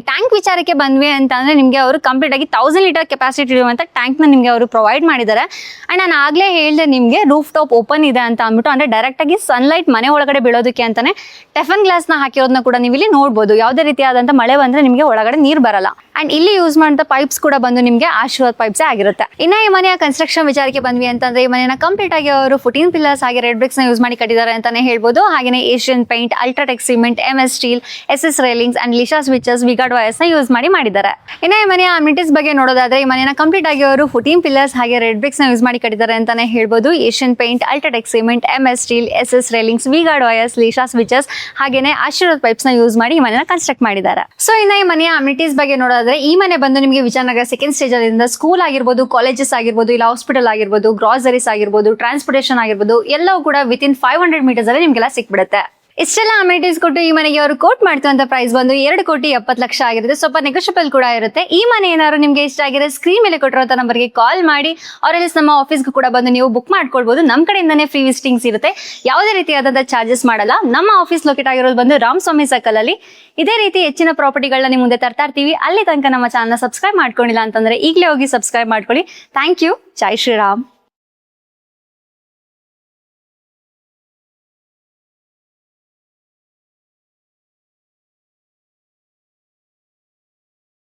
ಟ್ಯಾಂಕ್ ವಿಚಾರಕ್ಕೆ ಬಂದ್ವಿ ಅಂತ ಅಂದ್ರೆ ನಿಮಗೆ ಅವರು ಕಂಪ್ಲೀಟ್ ಆಗಿ 1000 ಲೀಟರ್ ಕೆಪಾಸಿಟಿ ಇರುವಂತ ಟ್ಯಾಂಕ್ ನ ನಿಮಗೆ ಅವರು ಪ್ರೊವೈಡ್ ಮಾಡಿದ್ದಾರೆ. ಅಂಡ್ ನಾನು ಆಗ್ಲೇ ಹೇಳಿದೆ ನಿಮಗೆ ರೂಫ್ ಟಾಪ್ ಓಪನ್ ಇದೆ ಅಂತ ಅಂದ್ಬಿಟ್ಟು, ಅಂದ್ರೆ ಡೈರೆಕ್ಟ್ ಆಗಿ ಸನ್ಲೈಟ್ ಮನೆ ಒಳಗಡೆ ಬೀಳೋದಕ್ಕೆ ಅಂತಾನೆ ಟೆಫನ್ ಗ್ಲಾಸ್ ನ ಹಾಕಿರೋದನ್ನ ಕೂಡ ನೀವು ಇಲ್ಲಿ ನೋಡಬಹುದು. ಯಾವುದೇ ರೀತಿಯಾದಂತ ಮಳೆ ಬಂದ್ರೆ ನಿಮಗೆ ಒಳಗಡೆ ನೀರು ಬರಲ್ಲ. ಅಂಡ್ ಇಲ್ಲಿ ಯೂಸ್ ಮಾಡಿದ ಪೈಪ್ಸ್ ಕೂಡ ಬಂದು ನಿಮಗೆ ಆಶೀರ್ವಾದ್ ಪೈಪ್ಸ್ ಆಗಿರುತ್ತೆ. ಇನ್ನ ಈ ಮನೆಯ ಕನ್ಸ್ಟ್ರಕ್ಷನ್ ವಿಚಾರಕ್ಕೆ ಬಂದ್ವಿ ಅಂತಂದ್ರೆ ಈ ಮನೆಯ ಕಂಪ್ಲೀಟ್ ಆಗಿ ಅವರು 14 ಪಿಲ್ಲರ್ಸ್ ಹಾಗೆ ರೆಡ್ ಬ್ರಿಕ್ಸ್ ನ ಯೂಸ್ ಮಾಡಿ ಕಟ್ಟಿದ್ದಾರೆ ಅಂತಾನೆ ಹೇಳ್ಬೋದು. ಹಾಗೆ Asian paint, UltraTech cement, MS steel, SS railings and ಲಿಶಾ switches, V-Guard wires ನ ಯೂಸ್ ಮಾಡಿ ಮಾಡಿದ್ದಾರೆ. ಇನ್ನ ಈ ಮನೆಯ ಅಮ್ಯೂನಿಟೀಸ್ ಬಗ್ಗೆ ನೋಡೋದಾದ್ರೆ ಈ ಮನೆಯ ಕಂಪ್ಲೀಟ್ ಆಗಿ ಅವರು 14 ಪಿಲ್ಲರ್ಸ್ ಹಾಗೆ ರೆಡ್ ಬ್ರಿಕ್ಸ್ ನ ಯೂಸ್ ಮಾಡಿ ಕಟ್ಟಿದ್ದಾರೆ ಅಂತಾನೆ ಹೇಳ್ಬೋದು. Asian paint, UltraTech cement, MS steel, SS railings, V Guard wires, Lisha switches ಹಾಗೇನೆ ಆಶೀರ್ವಾದ್ ಪೈಪ್ಸ್ ನ ಯೂಸ್ ಮಾಡಿ ಈ ಮನೆಯ ಕನ್ಸ್ಟ್ರಕ್ಟ್ ಮಾಡಿದ್ದಾರೆ. ಸೊ ಇನ್ನ ಈ ಮನೆಯ ಅಮ್ಯೂನಿಟೀಸ್ ಬಗ್ಗೆ ನೋಡೋದಾದ್ರೆ ಈ ಮನೆ ಬಂದು ನಿಮಗೆ ವಿಜಯನಗರ ಸೆಕೆಂಡ್ ಸ್ಟೇಜ್ ಅಲ್ಲಿ ಸ್ಕೂಲ್ ಆಗಿರ್ಬೋದು, ಕಾಲೇಜಸ್ ಆಗಿರ್ಬೋದು, ಇಲ್ಲ ಹಾಸ್ಪಿಟಲ್ ಆಗಿರ್ಬೋದು, ಗ್ರಾಸರೀಸ್ ಆಗಿರ್ಬೋದು, ಟ್ರಾನ್ಸ್ಪೋರ್ಟೇಷನ್ ಆಗಿರ್ಬೋದು, ಎಲ್ಲವೂ ಕೂಡ ವಿತಿನ್ 500 ಮೀಟರ್ಸ್ ಅಲ್ಲಿ ನಿಮ್ಗೆಲ್ಲ ಸಿಕ್ಬಿಡುತ್ತೆ. ಇಷ್ಟೆಲ್ಲ ಅಮ್ಯೂನಿಟೀಸ್ ಕೊಟ್ಟು ಈ ಮನೆಗೆ ಅವರು ಕೋಟ್ ಮಾಡ್ತಂತ ಪ್ರೈಸ್ ಬಂದು 2,70,00,000 ಆಗಿರುತ್ತೆ. ಸ್ವಲ್ಪ ನೆಗೋಷಿಯಬಲ್ ಕೂಡ ಇರುತ್ತೆ. ಈ ಮನೆ ಏನಾದ್ರು ನಿಮ್ಗೆ ಇಷ್ಟ ಆಗಿರೋ ಸ್ಕ್ರೀನ್ ಮೇಲೆ ಕೊಟ್ಟಿರೋ ನಂಬರ್ಗೆ ಕಾಲ್ ಮಾಡಿ ಅವರಲ್ಲಿ ನಮ್ಮ ಆಫೀಸ್ಗೂ ಕೂಡ ಬಂದು ನೀವು ಬುಕ್ ಮಾಡ್ಕೊಳ್ಬಹುದು. ನಮ್ಮ ಕಡೆಯಿಂದಾನೇ ಫ್ರೀ ವಿಸಿಟಿಂಗ್ಸ್ ಇರುತ್ತೆ. ಯಾವುದೇ ರೀತಿಯಾದಂತಹ ಚಾರ್ಜಸ್ ಮಾಡಲ್ಲ. ನಮ್ಮ ಆಫೀಸ್ ಲೊಕೇಟ್ ಆಗಿರೋದು ಬಂದು ರಾಮಸ್ವಾಮಿ ಸರ್ಕಲ್ ಅಲ್ಲಿ. ಇದೇ ರೀತಿ ಹೆಚ್ಚಿನ ಪ್ರಾಪರ್ಟಿಗಳನ್ನ ನಿಮ್ಮ ಮುಂದೆ ತರ್ತಾ ಇರ್ತೀವಿ. ಅಲ್ಲಿ ತನಕ ನಮ್ಮ ಚಾನಲ್ ಸಬ್ಸ್ಕ್ರೈಬ್ ಮಾಡ್ಕೊಂಡಿಲ್ಲ ಅಂತಂದ್ರೆ ಈಗಲೇ ಹೋಗಿ ಸಬ್ಸ್ಕ್ರೈಬ್ ಮಾಡ್ಕೊಳ್ಳಿ. Thank you. ಜೈ ಶ್ರೀರಾಮ್.